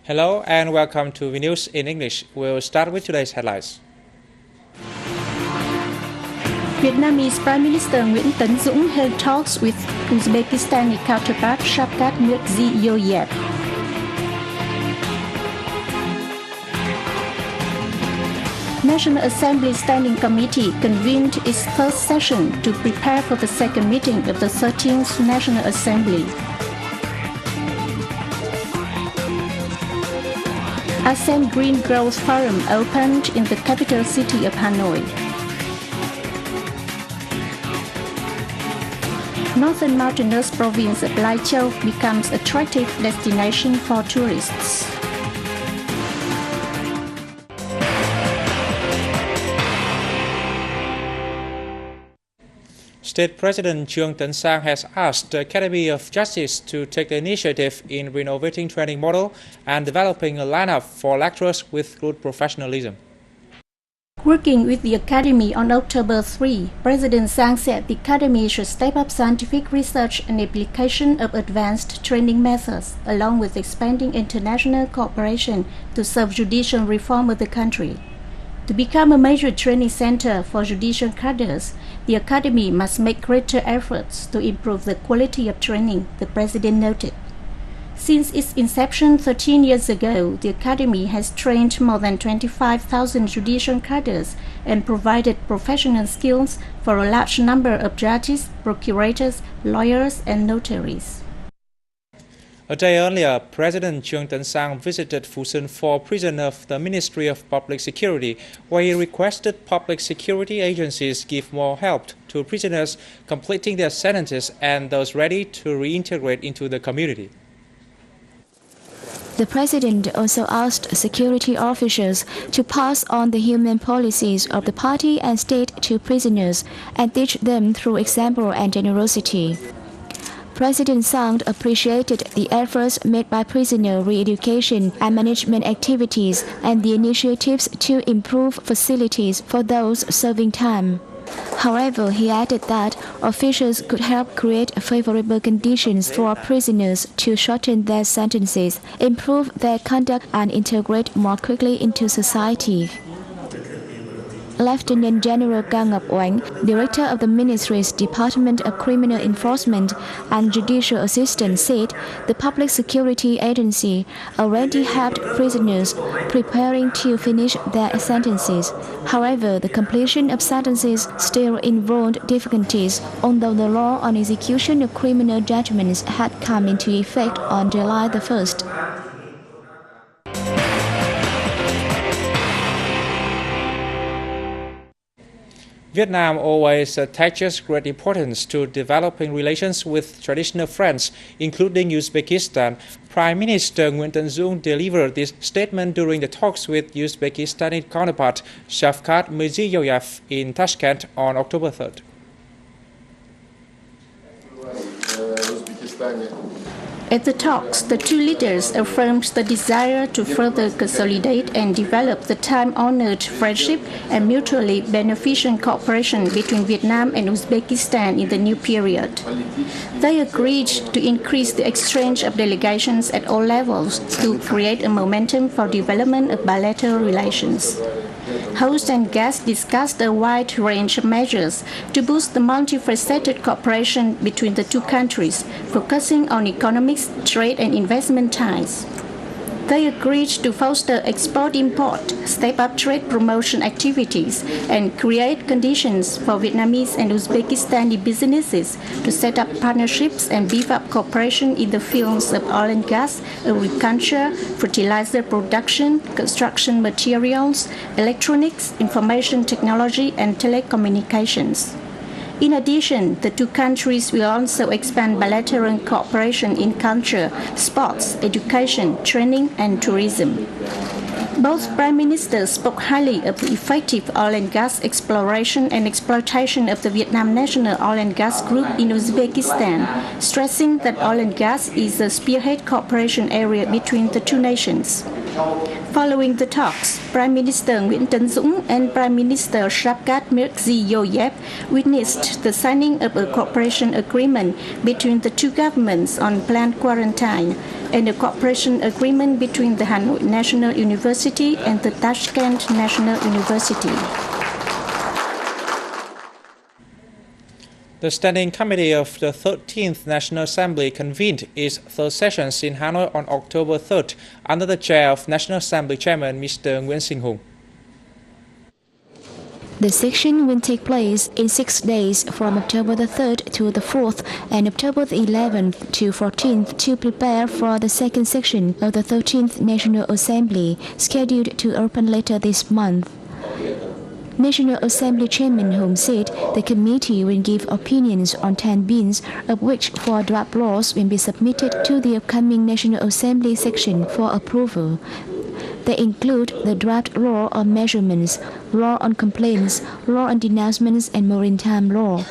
Hello and welcome to Vnews in English. We'll start with today's headlines. Vietnamese Prime Minister Nguyễn Tấn Dũng held talks with Uzbekistani counterpart Shavkat Mirziyoyev. National Assembly Standing Committee convened its first session to prepare for the second meeting of the 13th National Assembly. ASEAN Green Growth Forum opened in the capital city of Hanoi. Northern mountainous province of Lai Châu becomes attractive destination for tourists. State President Trương Tấn Sang has asked the Academy of Justice to take the initiative in renovating training model and developing a lineup for lecturers with good professionalism. Working with the Academy on October 3, President Sang said the Academy should step up scientific research and application of advanced training methods, along with expanding international cooperation to serve judicial reform of the country. To become a major training center for judicial cadres, the Academy must make greater efforts to improve the quality of training, the President noted. Since its inception 13 years ago, the Academy has trained more than 25,000 judicial cadres and provided professional skills for a large number of judges, procurators, lawyers, and notaries. A day earlier, President Trương Tấn Sang visited Fusen for prison of the Ministry of Public Security, where he requested public security agencies give more help to prisoners completing their sentences and those ready to reintegrate into the community. The President also asked security officials to pass on the human policies of the party and state to prisoners and teach them through example and generosity. President Sang appreciated the efforts made by prisoner re-education and management activities and the initiatives to improve facilities for those serving time. However, he added that officials could help create favorable conditions for prisoners to shorten their sentences, improve their conduct, and integrate more quickly into society. Lieutenant General Cao Ngọc Oanh, Director of the Ministry's Department of Criminal Enforcement and Judicial Assistance, said the Public Security Agency already helped prisoners preparing to finish their sentences. However, the completion of sentences still involved difficulties, although the law on execution of criminal judgments had come into effect on July the 1st. Vietnam always attaches great importance to developing relations with traditional friends, including Uzbekistan. Prime Minister Nguyễn Tấn Dũng delivered this statement during the talks with Uzbekistani counterpart Shavkat Mirziyoyev in Tashkent on October 3rd. At the talks, the two leaders affirmed the desire to further consolidate and develop the time-honored friendship and mutually beneficial cooperation between Vietnam and Uzbekistan in the new period. They agreed to increase the exchange of delegations at all levels to create a momentum for development of bilateral relations. Host and guests discussed a wide range of measures to boost the multifaceted cooperation between the two countries, focusing on economics, trade, and investment ties. They agreed to foster export-import, step up trade promotion activities, and create conditions for Vietnamese and Uzbekistani businesses to set up partnerships and beef up cooperation in the fields of oil and gas, agriculture, fertilizer production, construction materials, electronics, information technology, and telecommunications. In addition, the two countries will also expand bilateral cooperation in culture, sports, education, training, and tourism. Both prime ministers spoke highly of the effective oil and gas exploration and exploitation of the Vietnam National Oil and Gas Group in Uzbekistan, stressing that oil and gas is a spearhead cooperation area between the two nations. Following the talks, Prime Minister Nguyễn Tấn Dũng and Prime Minister Shavkat Mirziyoyev witnessed the signing of a cooperation agreement between the two governments on planned quarantine, and a cooperation agreement between the Hanoi National University and the Tashkent National University. The Standing Committee of the 13th National Assembly convened its third sessions in Hanoi on October 3rd under the chair of National Assembly Chairman Mr. Nguyễn Sinh Hùng. The session will take place in 6 days from October the 3rd to the 4th and October the 11th to 14th to prepare for the second session of the 13th National Assembly scheduled to open later this month. National Assembly Chairman Hùng said the committee will give opinions on 10 bills, of which 4 draft laws will be submitted to the upcoming National Assembly section for approval. They include the draft law on measurements, law on complaints, law on denouncements, and maritime law.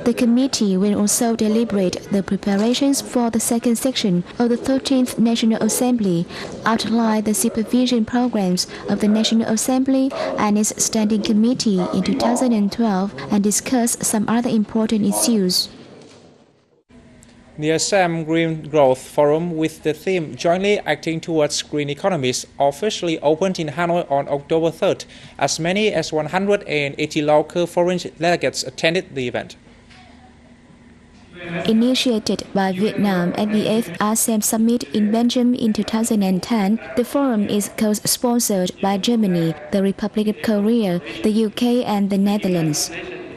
The committee will also deliberate the preparations for the second section of the 13th National Assembly, outline the supervision programs of the National Assembly and its Standing Committee in 2012, and discuss some other important issues. The Assam Green Growth Forum, with the theme Jointly Acting Towards Green Economies, officially opened in Hanoi on October 3rd. As many as 180 local foreign delegates attended the event. Initiated by Vietnam at the 8th HCM Summit in Belgium in 2010, the forum is co-sponsored by Germany, the Republic of Korea, the UK, and the Netherlands.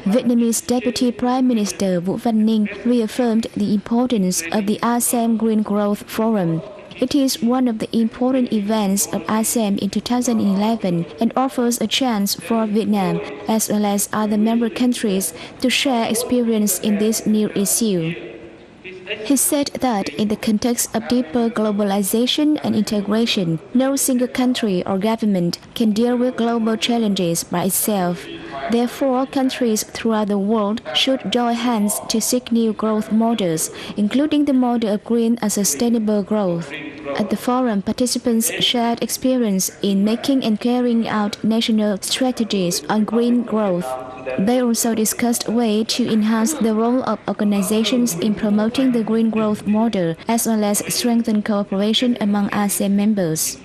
Vietnamese Deputy Prime Minister Vũ Văn Ninh reaffirmed the importance of the ASEM Green Growth Forum. It is one of the important events of ASEM in 2011 and offers a chance for Vietnam, as well as other member countries, to share experience in this new issue. He said that in the context of deeper globalization and integration, no single country or government can deal with global challenges by itself. Therefore, countries throughout the world should join hands to seek new growth models, including the model of green and sustainable growth. At the forum, participants shared experience in making and carrying out national strategies on green growth. They also discussed ways to enhance the role of organizations in promoting the green growth model, as well as strengthen cooperation among ASEAN members.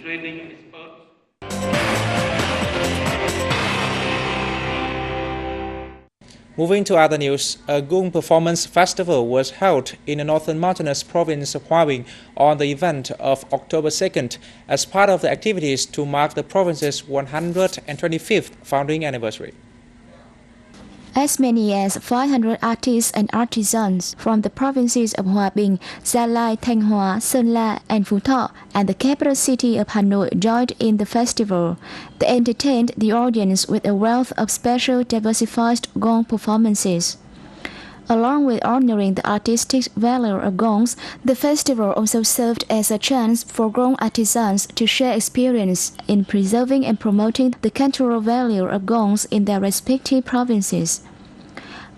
Moving to other news, a Gung Performance Festival was held in the northern mountainous province of Hoang on the event of October 2nd as part of the activities to mark the province's 125th founding anniversary. As many as 500 artists and artisans from the provinces of Hòa Bình, Gia Lai, Thanh Hóa, Sơn La, and Phú Thọ, and the capital city of Hanoi joined in the festival. They entertained the audience with a wealth of special diversified gong performances. Along with honoring the artistic value of gongs, the festival also served as a chance for gong artisans to share experience in preserving and promoting the cultural value of gongs in their respective provinces.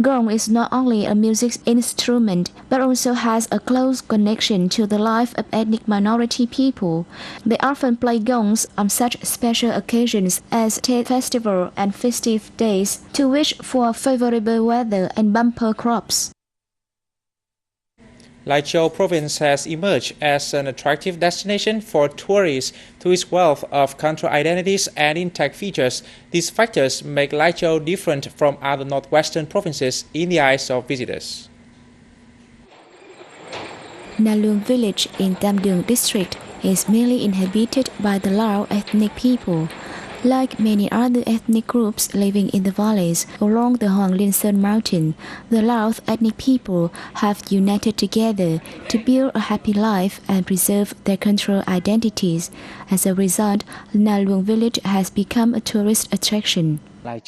Gong is not only a music instrument, but also has a close connection to the life of ethnic minority people. They often play gongs on such special occasions as Tet Festival and festive days, to wish for favorable weather and bumper crops. Lai Châu province has emerged as an attractive destination for tourists through its wealth of cultural identities and intact features. These factors make Lai Châu different from other northwestern provinces in the eyes of visitors. Nalgae village in Tam Đường district is mainly inhabited by the Lao ethnic people. Like many other ethnic groups living in the valleys along the Hoàng Liên Sơn mountain, the Lao ethnic people have united together to build a happy life and preserve their cultural identities. As a result, Nalgae village has become a tourist attraction. I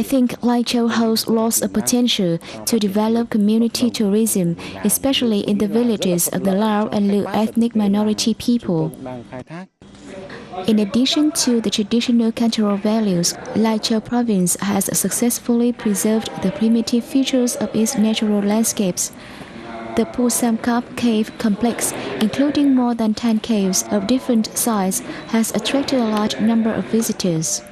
think Lai Châu holds lots of potential to develop community tourism, especially in the villages of the Lao and Lu ethnic minority people. In addition to the traditional cultural values, Lai Châu province has successfully preserved the primitive features of its natural landscapes. The Pu Sam Kap cave complex, including more than 10 caves of different sizes, has attracted a large number of visitors.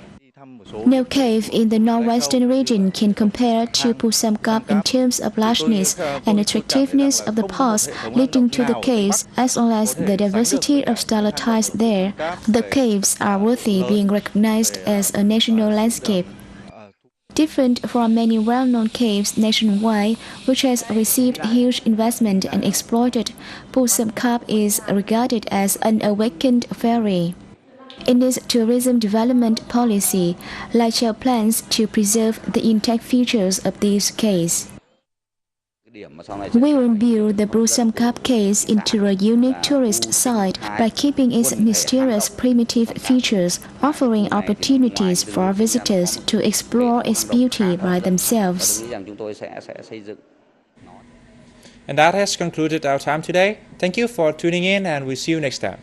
No cave in the northwestern region can compare to Phu Quoc in terms of largeness and attractiveness of the paths leading to the caves, as well as the diversity of stalactites there. The caves are worthy being recognized as a national landscape. Different from many well-known caves nationwide, which has received huge investment and exploited, Phu Quoc is regarded as an awakened fairy. In its tourism development policy, Lai Chau plans to preserve the intact features of these caves. We will build the Phu Quoc cave into a unique tourist site by keeping its mysterious primitive features, offering opportunities for visitors to explore its beauty by themselves. And that has concluded our time today. Thank you for tuning in, and we'll see you next time.